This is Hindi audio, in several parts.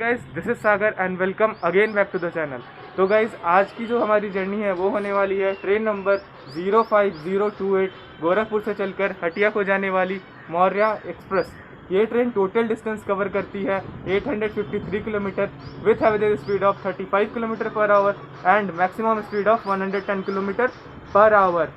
Guys, this is Sagar and welcome again back to the channel. तो गाइस, आज की जो हमारी जर्नी है वो होने वाली है ट्रेन नंबर 05028 गोरखपुर से चलकर हटिया को जाने वाली मौर्या एक्सप्रेस। ये ट्रेन टोटल डिस्टेंस कवर करती है 853 kilometre with average speed of 35 kilometre per hour and maximum speed of 110 kilometre per hour.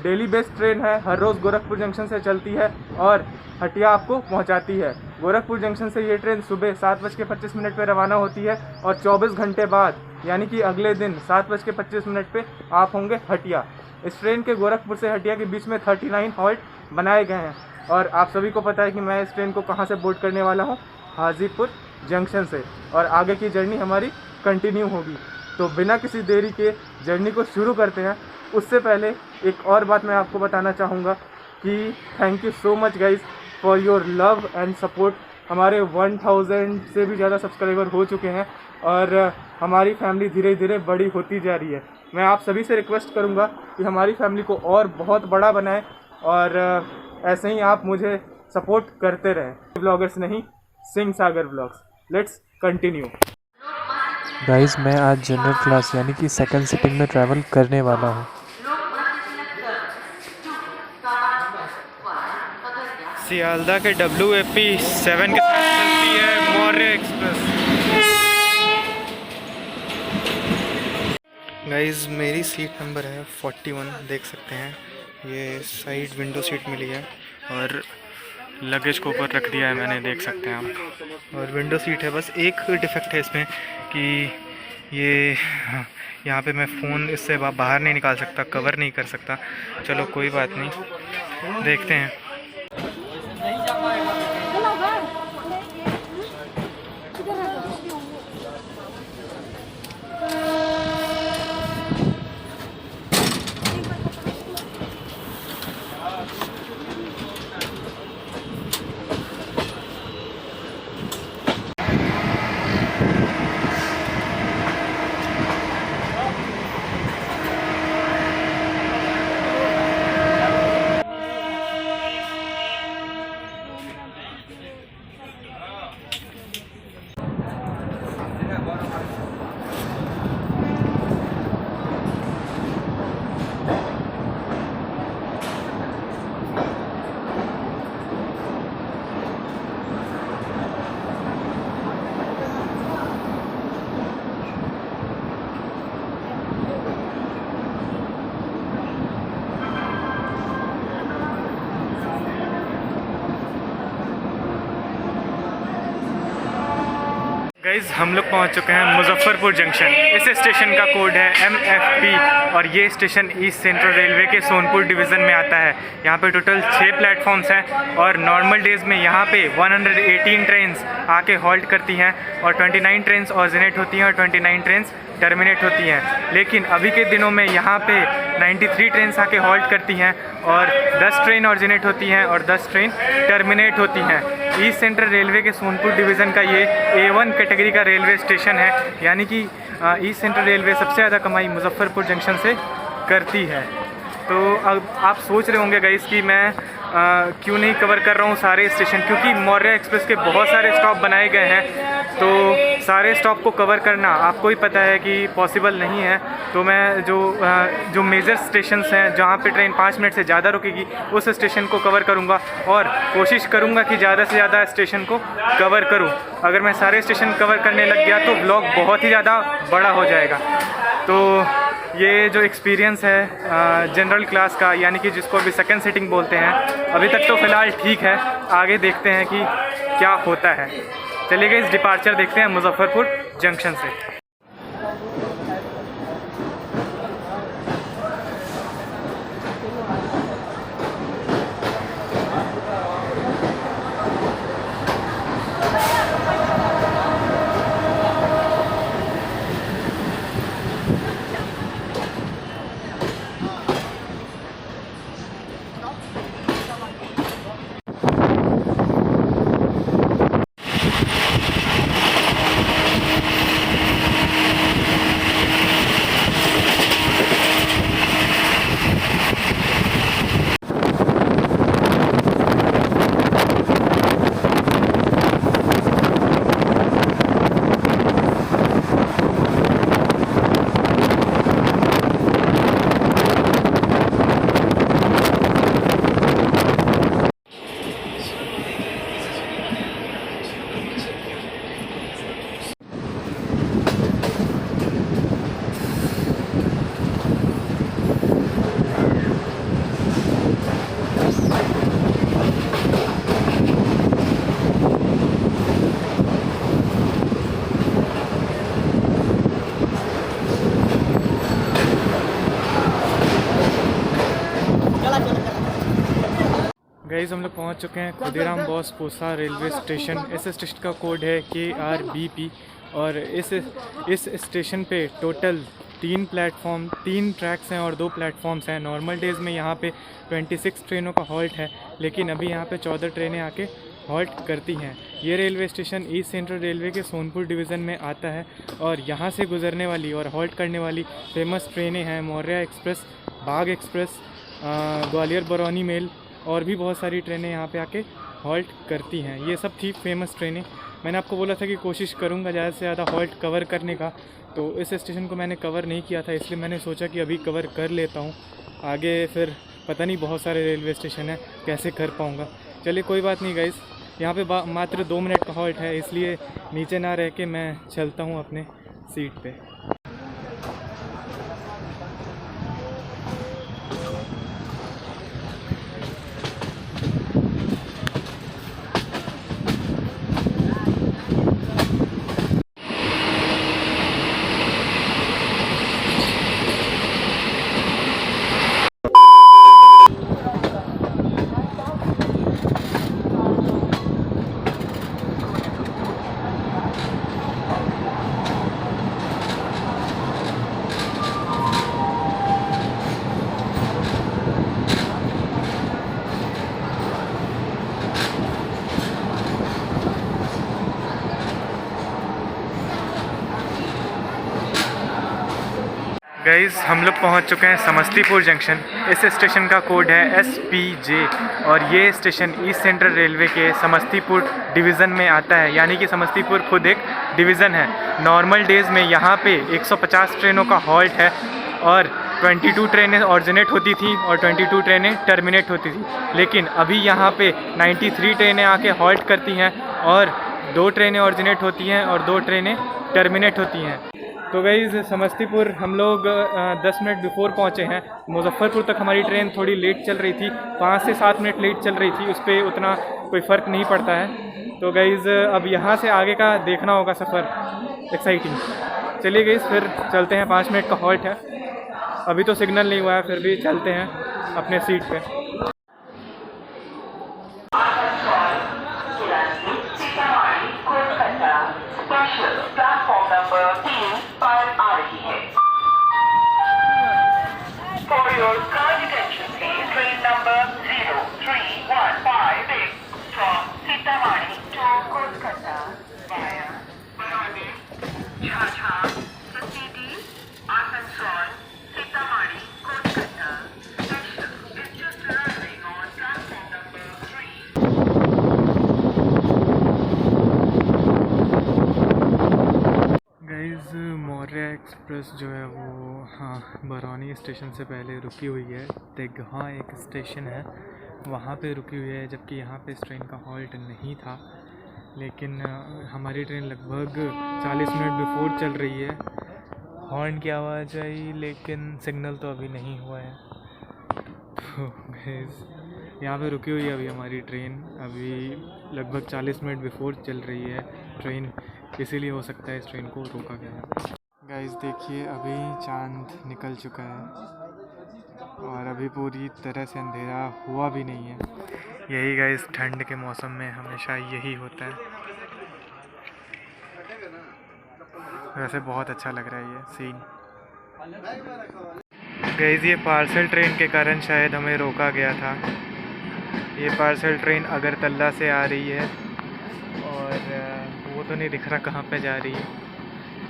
Daily based train है, हर रोज़ गोरखपुर जंक्शन से चलती है और हटिया आपको पहुंचाती है। गोरखपुर जंक्शन से ये ट्रेन सुबह 7:25 पर रवाना होती है और 24 घंटे बाद यानी कि अगले दिन 7:25 पे आप होंगे हटिया। इस ट्रेन के गोरखपुर से हटिया के बीच में 39 हॉल्ट बनाए गए हैं और आप सभी को पता है कि मैं इस ट्रेन को कहाँ से बोर्ड करने वाला हूँ, हाजीपुर जंक्शन से, और आगे की जर्नी हमारी कंटिन्यू होगी। तो बिना किसी देरी के जर्नी को शुरू करते हैं। उससे पहले एक और बात मैं आपको बताना चाहूँगा कि thank you so much guys for your love and support. हमारे 1000 से भी ज़्यादा सब्सक्राइबर हो चुके हैं और हमारी फैमिली धीरे धीरे बड़ी होती जा रही है। मैं आप सभी से रिक्वेस्ट करूंगा कि हमारी फैमिली को और बहुत बड़ा बनाएं और ऐसे ही आप मुझे सपोर्ट करते रहें। ब्लॉगर्स नहीं, Singh Sagar blogs. Let's continue. Guys, मैं आज जनरल क्लास यानी कि सेकंड सिटिंग में ट्रैवल करने वाला हूँ। सियालदा के WAP7 के साथ चलती है मौर्य एक्सप्रेस। गाइस, मेरी सीट नंबर है 41, देख सकते हैं। ये साइड विंडो सीट मिली है और लगेज को ऊपर रख दिया है मैंने, देख सकते हैं आप। और विंडो सीट है, बस एक डिफेक्ट है इसमें कि ये यहाँ पे मैं फ़ोन इससे बाहर नहीं निकाल सकता, कवर नहीं कर सकता। चलो कोई बात नहीं, देखते हैं। गाइज, हम लोग पहुंच चुके हैं मुजफ्फरपुर जंक्शन। इस स्टेशन का कोड है MFP और ये स्टेशन ईस्ट सेंट्रल रेलवे के सोनपुर डिवीज़न में आता है। यहाँ पे टोटल 6 प्लेटफॉर्म्स हैं और नॉर्मल डेज़ में यहाँ पे 118 ट्रेन्स आके हॉल्ट करती हैं और 29 ट्रेन्स ऑरिजिनेट होती हैं और 29 ट्रेन्स टर्मिनेट होती हैं। लेकिन अभी के दिनों में यहाँ पे 93 ट्रेन्स आके हॉल्ट करती हैं और 10 ट्रेन ऑरिजिनेट होती हैं और 10 ट्रेन टर्मिनेट होती हैं। ईस्ट सेंट्रल रेलवे के सोनपुर डिवीज़न का ये A1 कैटेगरी का रेलवे स्टेशन है, यानी कि ईस्ट सेंट्रल रेलवे सबसे ज़्यादा कमाई मुजफ्फरपुर जंक्शन से करती है। तो अब आप सोच रहे होंगे गाइस कि मैं क्यों नहीं कवर कर रहा हूँ सारे स्टेशन, क्योंकि मौर्या एक्सप्रेस के बहुत सारे स्टॉप बनाए गए हैं तो सारे स्टॉप को कवर करना आपको ही पता है कि पॉसिबल नहीं है। तो मैं जो मेजर स्टेशंस हैं जहाँ पे ट्रेन 5 मिनट से ज़्यादा रुकेगी उस स्टेशन को कवर करूँगा और कोशिश करूँगा कि ज़्यादा से ज़्यादा स्टेशन को कवर करूँ। अगर मैं सारे स्टेशन कवर करने लग गया तो ब्लॉग बहुत ही ज़्यादा बड़ा हो जाएगा। तो ये जो एक्सपीरियंस है जनरल क्लास का, यानी कि जिसको अभी सेकंड सीटिंग बोलते हैं, अभी तक तो फ़िलहाल ठीक है। आगे देखते हैं कि क्या होता है। चलिए गाइस, डिपार्चर देखते हैं मुजफ्फरपुर जंक्शन से। गाइस हम लोग पहुंच चुके हैं खुदीराम बोस पूसा रेलवे स्टेशन। इस स्टेशन का कोड है KRBP और इस स्टेशन पे टोटल 3 प्लेटफॉर्म 3 ट्रैक्स हैं और 2 प्लेटफॉर्म्स हैं। नॉर्मल डेज़ में यहाँ पे 26 ट्रेनों का हॉल्ट है, लेकिन अभी यहाँ पे 14 ट्रेनें आके हॉल्ट करती हैं। ये railway station east central railway के सोनपुर डिवीज़न में आता है और यहाँ से गुजरने वाली और हॉल्ट करने वाली फेमस ट्रेनें हैं मौर्या एक्सप्रेस, बाघ एक्सप्रेस, ग्वालियर बरौनी मेल और भी बहुत सारी ट्रेनें यहाँ पे आके हॉल्ट करती हैं। ये सब थी फेमस ट्रेनें। मैंने आपको बोला था कि कोशिश करूँगा ज़्यादा से ज़्यादा हॉल्ट कवर करने का, तो इस स्टेशन को मैंने कवर नहीं किया था, इसलिए मैंने सोचा कि अभी कवर कर लेता हूँ। आगे फिर पता नहीं, बहुत सारे रेलवे स्टेशन हैं, कैसे कर पाऊँगा। चलिए कोई बात नहीं गाइस, यहाँ पे मात्र 2 मिनट का हॉल्ट है, इसलिए नीचे ना रह के मैं चलता हूँ अपने सीट पे। गाइज़ हम लोग पहुंच चुके हैं समस्तीपुर जंक्शन। इस स्टेशन का कोड है SPJ और ये स्टेशन ईस्ट सेंट्रल रेलवे के समस्तीपुर डिवीज़न में आता है, यानी कि समस्तीपुर खुद एक डिवीज़न है। नॉर्मल डेज़ में यहाँ पे 150 ट्रेनों का हॉल्ट है और 22 ट्रेनें ऑरिजिनेट होती थी और 22 ट्रेनें टर्मिनेट होती थी, लेकिन अभी यहाँ पे 93 ट्रेनें आके हॉल्ट करती हैं और 2 ट्रेनें ऑरिजिनेट होती हैं और 2 ट्रेनें टर्मिनेट होती हैं। तो गाइस समस्तीपुर हम लोग 10 मिनट बिफोर पहुँचे हैं। मुजफ्फरपुर तक हमारी ट्रेन थोड़ी लेट चल रही थी, 5 से 7 मिनट लेट चल रही थी, उस पर उतना कोई फ़र्क नहीं पड़ता है। तो गाइस अब यहाँ से आगे का देखना होगा सफ़र, एक्साइटिंग। चलिए गाइस फिर चलते हैं, 5 मिनट का हॉल्ट है, अभी तो सिग्नल नहीं हुआ है, फिर भी चलते हैं अपने सीट पे। प्लेटफॉर्म नंबर 3 पर आ रही है। For your kind attention please, train number 03156 from Sitamarhi to Kolkata via Barani, Jhajha, City, Asansol, Sitamarhi, Kolkata. Station is just arriving on platform number 3. Guys Maurya express जो है वो बरौनी स्टेशन से पहले रुकी हुई है। तेगहा एक स्टेशन है, वहाँ पे रुकी हुई है, जबकि यहाँ पे इस ट्रेन का हॉल्ट नहीं था। लेकिन हमारी ट्रेन लगभग 40 मिनट बिफोर चल रही है। हॉर्न की आवाज़ आई, लेकिन सिग्नल तो अभी नहीं हुआ है। तो गाइज़ यहाँ पे रुकी हुई है अभी हमारी ट्रेन, अभी लगभग 40 मिनट बिफोर चल रही है ट्रेन, इसीलिए हो सकता है इस ट्रेन को रोका गया है। गाइस देखिए अभी चांद निकल चुका है और अभी पूरी तरह से अंधेरा हुआ भी नहीं है। यही गाइस ठंड के मौसम में हमेशा यही होता है। वैसे बहुत अच्छा लग रहा है ये सीन। गाइस ये पार्सल ट्रेन के कारण शायद हमें रोका गया था। ये पार्सल ट्रेन अगरतला से आ रही है और वो तो नहीं दिख रहा कहाँ पे जा रही है,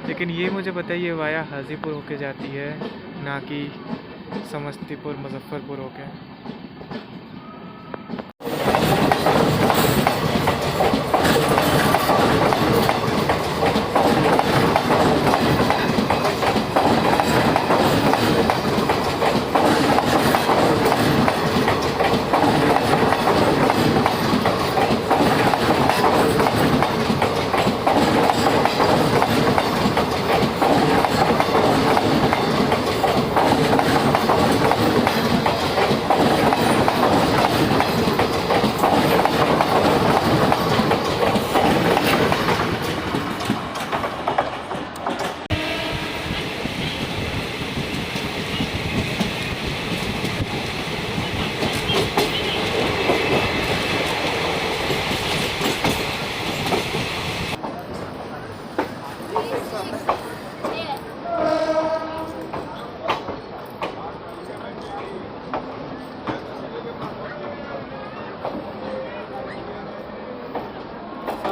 लेकिन ये मुझे पता है ये वाया हाजीपुर होके जाती है, ना कि समस्तीपुर मुजफ्फरपुर होके।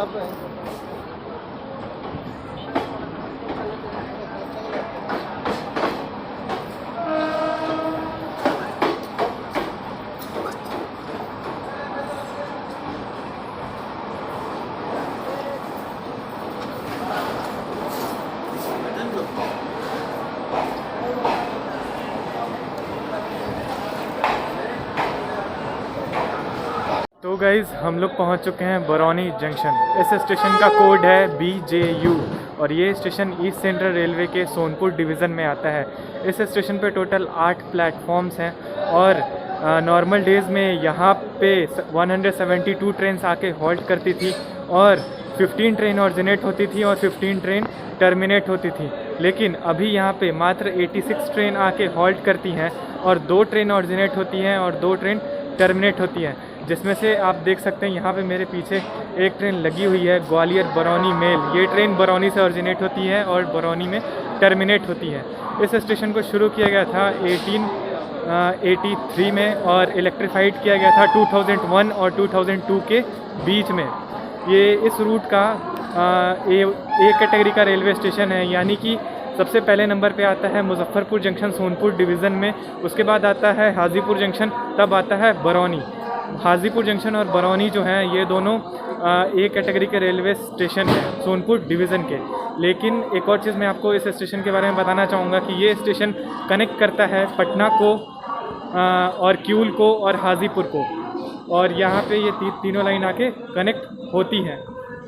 तो गाइज़ हम लोग पहुंच चुके हैं बरौनी जंक्शन। इस स्टेशन का कोड है BJU और ये स्टेशन ईस्ट सेंट्रल रेलवे के सोनपुर डिवीज़न में आता है। इस स्टेशन पे टोटल 8 प्लेटफॉर्म्स हैं और नॉर्मल डेज़ में यहाँ पे 172 ट्रेन आके हॉल्ट करती थी और 15 ट्रेन ऑरिजिनेट होती थी और 15 ट्रेन टर्मिनेट होती थी। लेकिन अभी यहाँ पे मात्र 86 ट्रेन आके हॉल्ट करती हैं और 2 ट्रेन ऑरिजिनेट होती हैं और 2 ट्रेन टर्मिनेट होती हैं, जिसमें से आप देख सकते हैं यहाँ पे मेरे पीछे एक ट्रेन लगी हुई है ग्वालियर बरौनी मेल। ये ट्रेन बरौनी से ऑरिजिनेट होती है और बरौनी में टर्मिनेट होती है। इस स्टेशन को शुरू किया गया था 1883 में और इलेक्ट्रीफाइड किया गया था 2001 और 2002 के बीच में। ये इस रूट का ए कैटेगरी का रेलवे स्टेशन है, यानी कि सबसे पहले नंबर पे आता है मुजफ्फरपुर जंक्शन सोनपुर डिवीज़न में, उसके बाद आता है हाजीपुर जंक्शन, तब आता है बरौनी। हाजीपुर जंक्शन और बरौनी जो हैं ये दोनों ए कैटेगरी के रेलवे स्टेशन हैं सोनपुर डिवीज़न के। लेकिन एक और चीज़ मैं आपको इस स्टेशन के बारे में बताना चाहूँगा कि ये स्टेशन कनेक्ट करता है पटना को और क्यूल को और हाजीपुर को, और यहाँ पे ये तीनों लाइन आके कनेक्ट होती हैं।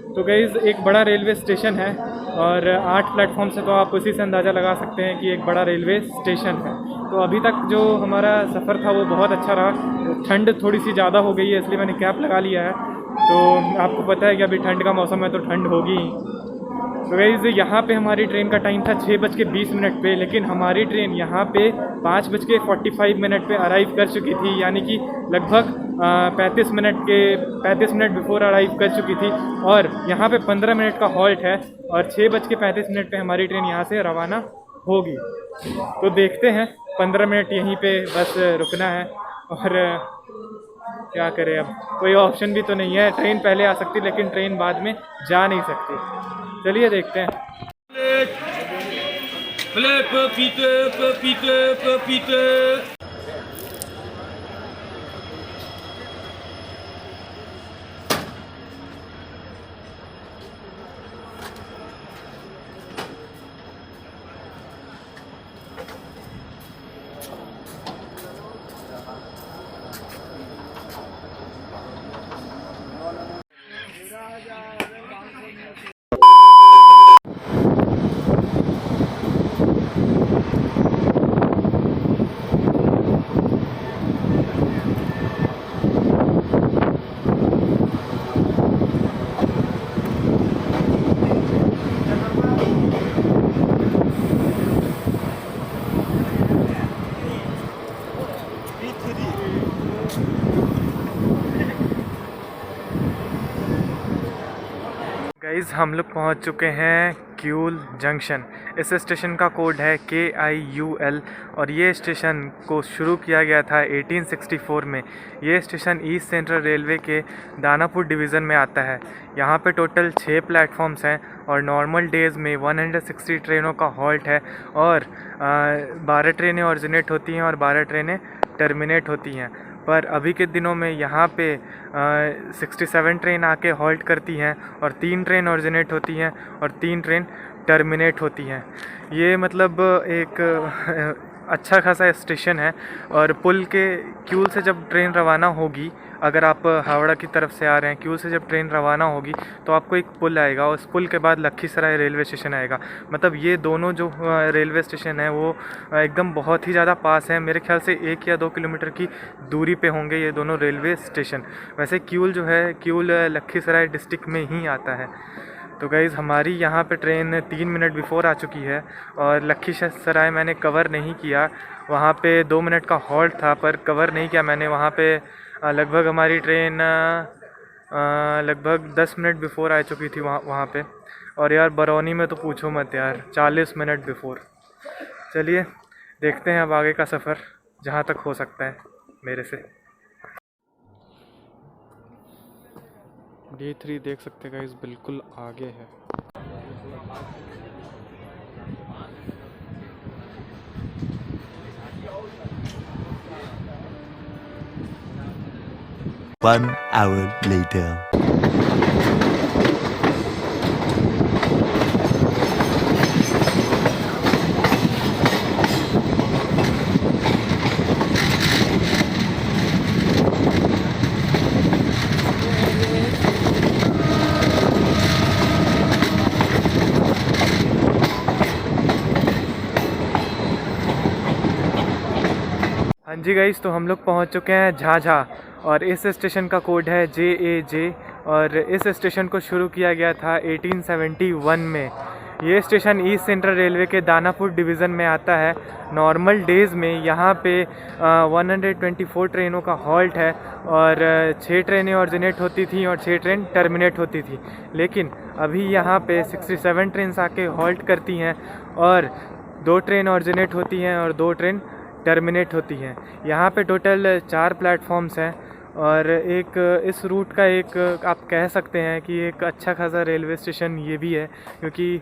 तो गाइज़ एक बड़ा रेलवे स्टेशन है और 8 प्लेटफॉर्म से तो आप उसी से अंदाज़ा लगा सकते हैं कि एक बड़ा रेलवे स्टेशन है। तो अभी तक जो हमारा सफ़र था वो बहुत अच्छा रहा। ठंड थोड़ी सी ज़्यादा हो गई है इसलिए मैंने कैप लगा लिया है। तो आपको पता है कि अभी ठंड का मौसम है तो ठंड होगी ही। तो गाइज़ यहाँ पे हमारी ट्रेन का टाइम था 6:20 पे, लेकिन हमारी ट्रेन यहाँ पे 5:45 पे अराइव कर चुकी थी, यानी कि लगभग 35 मिनट बिफोर अराइव कर चुकी थी। और यहाँ पे 15 मिनट का हॉल्ट है और 6:35 पे हमारी ट्रेन यहाँ से रवाना होगी। तो देखते हैं 15 मिनट यहीं पे बस रुकना है और क्या करें, अब कोई ऑप्शन भी तो नहीं है। ट्रेन पहले आ सकती लेकिन ट्रेन बाद में जा नहीं सकती। चलिए देखते हैं। गाइज़ हम लोग पहुंच चुके हैं क्यूल जंक्शन। इस स्टेशन का कोड है KIUL और ये स्टेशन को शुरू किया गया था 1864 में। ये स्टेशन ईस्ट सेंट्रल रेलवे के दानापुर डिवीज़न में आता है। यहाँ पे टोटल 6 प्लेटफॉर्म्स हैं और नॉर्मल डेज़ में 160 ट्रेनों का हॉल्ट है और 12 ट्रेनें ऑरिजिनेट होती हैं और 12 ट्रेनें टर्मिनेट होती हैं। पर अभी के दिनों में यहाँ पे 67 ट्रेन आके हॉल्ट करती हैं और 3 ट्रेन ऑरिजिनेट होती हैं और 3 ट्रेन टर्मिनेट होती हैं। ये मतलब एक अच्छा खासा स्टेशन है। और पुल के क्यूल से जब ट्रेन रवाना होगी, अगर आप हावड़ा की तरफ से आ रहे हैं, क्यूल से जब ट्रेन रवाना होगी तो आपको एक पुल आएगा और उस पुल के बाद लखीसराय रेलवे स्टेशन आएगा। मतलब ये दोनों जो रेलवे स्टेशन है वो एकदम बहुत ही ज़्यादा पास है। मेरे ख्याल से 1 या 2 किलोमीटर की दूरी पे होंगे ये दोनों रेलवे स्टेशन। वैसे क्यूल जो है, क्यूल लखीसराय डिस्ट्रिक्ट में ही आता है। तो गाइज़ हमारी यहाँ पे ट्रेन 3 मिनट बिफोर आ चुकी है और लखीसराय मैंने कवर नहीं किया। वहाँ पे 2 मिनट का हॉल्ट था पर कवर नहीं किया मैंने। वहाँ पे लगभग हमारी ट्रेन लगभग 10 मिनट बिफोर आ चुकी थी वहाँ पे। और यार बरौनी में तो पूछो मत यार, 40 मिनट बिफोर। चलिए देखते हैं अब आगे का सफ़र जहाँ तक हो सकता है मेरे से। D3 देख सकते हैं गाइस, बिल्कुल आगे है। One hour later. हाँ जी गाइस, तो हम लोग पहुंच चुके हैं झाझा और इस स्टेशन का कोड है JAJ और इस स्टेशन को शुरू किया गया था 1871 में। ये स्टेशन ईस्ट सेंट्रल रेलवे के दानापुर डिवीज़न में आता है। नॉर्मल डेज़ में यहाँ पे 124 ट्रेनों का हॉल्ट है और 6 ट्रेनें ऑरिजिनेट होती थी और 6 ट्रेन टर्मिनेट होती थी। लेकिन अभी यहाँ पे 67 ट्रेन आके हॉल्ट करती हैं और 2 ट्रेन ऑरिजिनेट होती हैं और 2 ट्रेन टर्मिनेट होती हैं। यहाँ पे टोटल 4 प्लेटफॉर्म्स हैं और एक इस रूट का एक आप कह सकते हैं कि एक अच्छा खासा रेलवे स्टेशन ये भी है, क्योंकि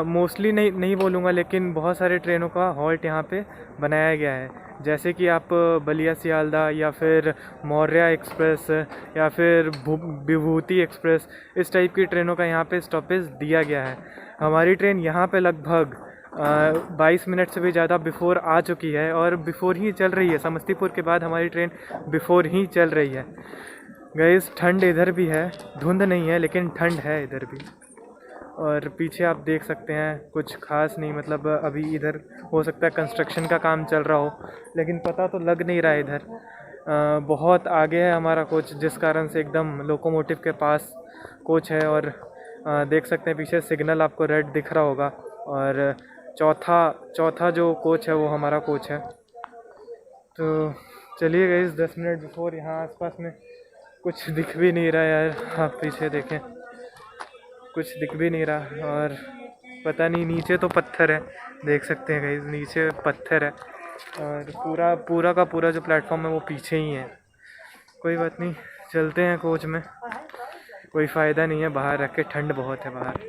मोस्टली नहीं बोलूँगा लेकिन बहुत सारे ट्रेनों का हॉल्ट यहाँ पे बनाया गया है। जैसे कि आप बलिया सियालदा या फिर मौर्या एक्सप्रेस या फिर विभूति एक्सप्रेस, इस टाइप की ट्रेनों का यहाँ पे स्टॉपेज दिया गया है। हमारी ट्रेन यहाँ पे लगभग 22 मिनट से भी ज़्यादा बिफ़ोर आ चुकी है और बिफ़ोर ही चल रही है। समस्तीपुर के बाद हमारी ट्रेन बिफ़ोर ही चल रही है। गाइस, ठंड इधर भी है, धुंध नहीं है लेकिन ठंड है इधर भी। और पीछे आप देख सकते हैं कुछ खास नहीं, मतलब अभी इधर हो सकता है कंस्ट्रक्शन का काम चल रहा हो, लेकिन पता तो लग नहीं रहा है इधर। बहुत आगे है हमारा कोच, जिस कारण से एकदम लोकोमोटिव के पास कोच है। और देख सकते हैं पीछे सिग्नल आपको रेड दिख रहा होगा। और चौथा जो कोच है वो हमारा कोच है। तो चलिए गाइस, 10 मिनट बिफोर यहाँ आसपास में कुछ दिख भी नहीं रहा यार। आप पीछे देखें, कुछ दिख भी नहीं रहा और पता नहीं, नीचे तो पत्थर है, देख सकते हैं गाइस नीचे पत्थर है और पूरा का पूरा जो प्लेटफॉर्म है वो पीछे ही है। कोई बात नहीं, चलते हैं कोच में, कोई फ़ायदा नहीं है बाहर रख के, ठंड बहुत है बाहर।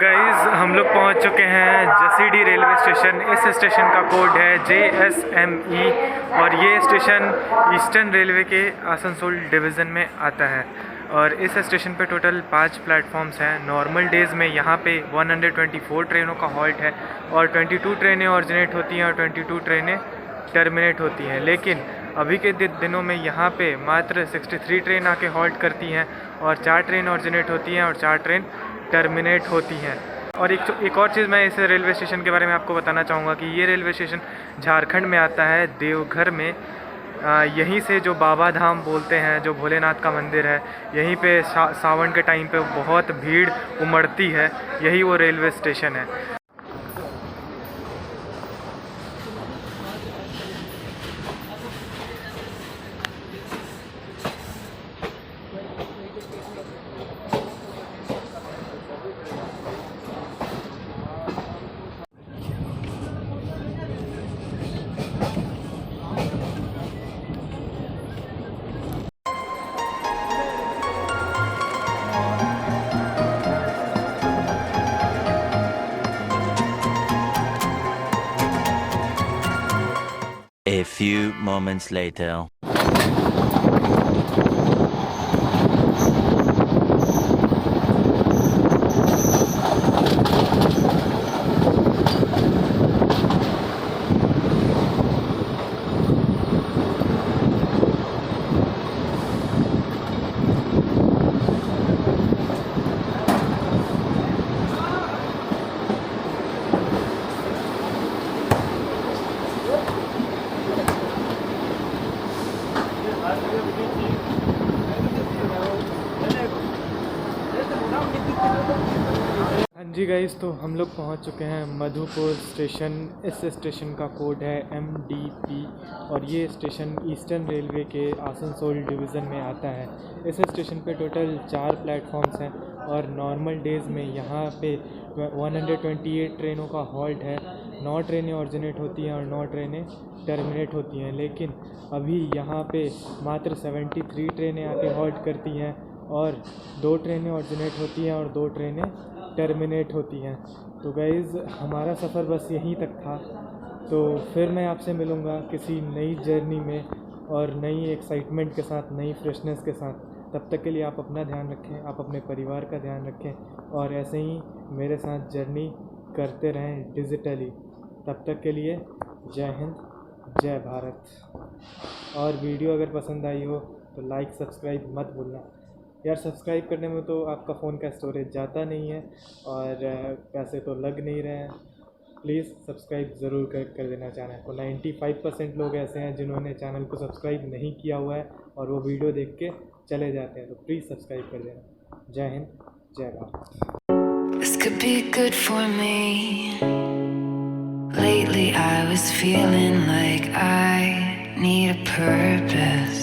गाइस, हम लोग पहुंच चुके हैं जसीडी रेलवे स्टेशन। इस स्टेशन का कोड है JSME और ये स्टेशन ईस्टर्न रेलवे के आसनसोल डिवीज़न में आता है। और इस स्टेशन पे टोटल 5 प्लेटफॉर्म्स हैं। नॉर्मल डेज़ में यहाँ पे 124 ट्रेनों का हॉल्ट है और 22 ट्रेनें ऑरिजिनेट होती हैं और 22 ट्रेनें टर्मिनेट होती हैं। लेकिन अभी के दिनों में यहाँ पे मात्र 63 ट्रेन आके हॉल्ट करती हैं और 4 ट्रेन ऑरिजिनेट होती हैं और 4 ट्रेन टर्मिनेट होती हैं। और एक और चीज़ मैं इस रेलवे स्टेशन के बारे में आपको बताना चाहूँगा कि ये रेलवे स्टेशन झारखंड में आता है, देवघर में। यहीं से जो बाबा धाम बोलते हैं, जो भोलेनाथ का मंदिर है, यहीं पे सावन के टाइम पे बहुत भीड़ उमड़ती है। यही वो रेलवे स्टेशन है। A few moments later. हाँ जी गाइस, तो हम लोग पहुंच चुके हैं मधुपुर स्टेशन। इस स्टेशन का कोड है MDP और ये स्टेशन ईस्टर्न रेलवे के आसनसोल डिवीज़न में आता है। इस स्टेशन पे टोटल 4 प्लेटफॉर्म्स हैं और नॉर्मल डेज़ में यहाँ पे 128 ट्रेनों का हॉल्ट है। 9 ट्रेनें ऑरिजिनेट होती हैं और 9 ट्रेनें टर्मिनेट होती हैं, लेकिन अभी यहाँ पे मात्र 73 ट्रेनें आके हॉल्ट करती हैं और 2 ट्रेनें ऑरिजिनेट होती हैं और 2 ट्रेनें टर्मिनेट होती हैं। तो गाइज़, हमारा सफ़र बस यहीं तक था। तो फिर मैं आपसे मिलूँगा किसी नई जर्नी में और नई एक्साइटमेंट के साथ, नई फ्रेशनेस के साथ। तब तक के लिए आप अपना ध्यान रखें, आप अपने परिवार का ध्यान रखें और ऐसे ही मेरे साथ जर्नी करते रहें डिजिटली। तब तक के लिए जय हिंद, जय भारत। और वीडियो अगर पसंद आई हो तो लाइक सब्सक्राइब मत भूलना यार। सब्सक्राइब करने में तो आपका फ़ोन का स्टोरेज जाता नहीं है और पैसे तो लग नहीं रहे हैं। प्लीज़ सब्सक्राइब ज़रूर कर देना चैनल को। 95% लोग ऐसे हैं जिन्होंने चैनल को सब्सक्राइब नहीं किया हुआ है और वो वीडियो देख के चले जाते हैं, तो प्लीज़ सब्सक्राइब कर देना। जय हिंद, जय Bharat. This could be good for me. Lately I was feeling like I need a purpose.